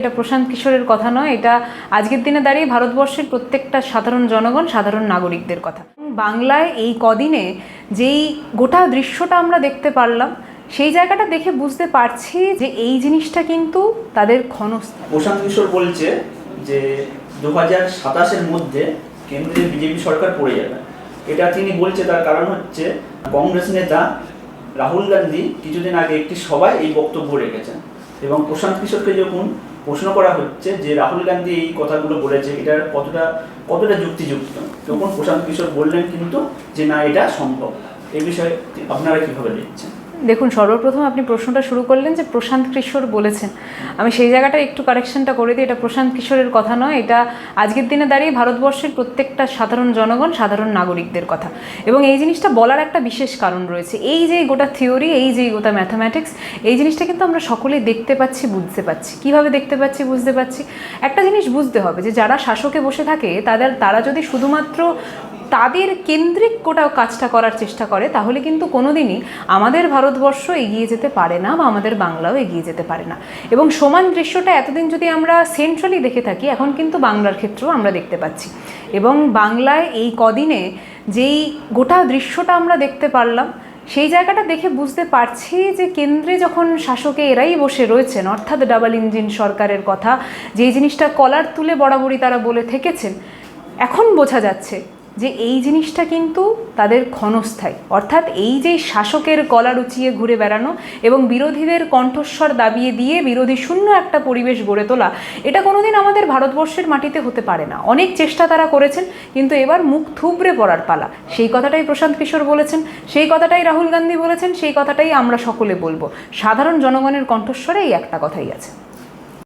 এটা প্রশান্ত কিশোরের কথা নয়, এটা আজকের দিনে দাঁড়িয়ে ভারতবর্ষের প্রত্যেকটা সাধারণ জনগণ, সাধারণ নাগরিকদের কথা। বাংলায় এই কদিনে যেই গোটা দৃশ্যটা আমরা দেখতে পারলাম, সেই জায়গাটা দেখে বুঝতে পারছি যে এই জিনিসটা কিন্তু তাদের ক্ষণস্থায়ী। প্রশান্ত কিশোর বলছে যে 2027-এর মধ্যে কেন্দ্রে বিজেপি সরকার পড়ে যাবে। এটা তিনি বলছে, তার কারণ হচ্ছে কংগ্রেস নেতা রাহুল গান্ধী কিছুদিন আগে একটি সভায় এই বক্তব্য রেখেছেন, এবং প্রশান্ত কিশোরকে যখন প্রশ্ন করা হচ্ছে যে রাহুল গান্ধী এই কথাগুলো বলেছে এটা কতটা যুক্তিযুক্ত, তখন প্রশান্ত কিশোর বললেন কিন্তু যে না, এটা সম্ভব। এই বিষয়ে আপনারা কিভাবে দেখছেন? দেখুন, সর্বপ্রথম আপনি প্রশ্নটা শুরু করলেন যে প্রশান্ত কিশোর বলেছেন। আমি সেই জায়গাটা একটু কারেকশনটা করে দিই, এটা প্রশান্ত কিশোরের কথা নয়, এটা আজকের দিনে দাঁড়িয়ে ভারতবর্ষের প্রত্যেকটা সাধারণ জনগণ, সাধারণ নাগরিকদের কথা। এবং এই জিনিসটা বলার একটা বিশেষ কারণ রয়েছে। এই যে গোটা থিওরি, এই যে গোটা ম্যাথামেটিক্স, এই জিনিসটা কিন্তু আমরা সকলেই দেখতে পাচ্ছি, বুঝতে পারছি। কীভাবে দেখতে পাচ্ছি, বুঝতে পারছি? একটা জিনিস বুঝতে হবে যে যারা শাসকে বসে থাকে তারা যদি শুধুমাত্র তাদের কেন্দ্রিক গোটা কাজটা করার চেষ্টা করে, তাহলে কিন্তু কোনোদিনই আমাদের ভারতবর্ষ এগিয়ে যেতে পারে না, বা আমাদের বাংলাও এগিয়ে যেতে পারে না। এবং সমান দৃশ্যটা এতদিন যদি আমরা সেন্ট্রালি দেখে থাকি, এখন কিন্তু বাংলার ক্ষেত্রেও আমরা দেখতে পাচ্ছি। এবং বাংলায় এই কদিনে যেই গোটা দৃশ্যটা আমরা দেখতে পারলাম, সেই জায়গাটা দেখে বুঝতে পারছি যে কেন্দ্রে যখন শাসকে এরাই বসে রয়েছেন, অর্থাৎ ডাবল ইঞ্জিন সরকারের কথা, যেই জিনিসটা কলার তুলে বরাবরই তারা বলে থেকেছেন, এখন বোঝা যাচ্ছে যে এই জিনিসটা কিন্তু তাদের ক্ষণস্থায়ী। অর্থাৎ এই যে শাসকের কলার উঁচিয়ে ঘুরে বেড়ানো এবং বিরোধীদের কণ্ঠস্বর দাবিয়ে দিয়ে বিরোধী শূন্য একটা পরিবেশ গড়ে তোলা, এটা কোনোদিন আমাদের ভারতবর্ষের মাটিতে হতে পারে না। অনেক চেষ্টা তারা করেছেন, কিন্তু এবার মুখ থুবড়ে পড়ার পালা। সেই কথাটাই প্রশান্ত কিশোর বলেছেন, সেই কথাটাই রাহুল গান্ধী বলেছেন, সেই কথাটাই আমরা সকলে বলবো। সাধারণ জনগণের কণ্ঠস্বরে এই একটা কথাই আছে।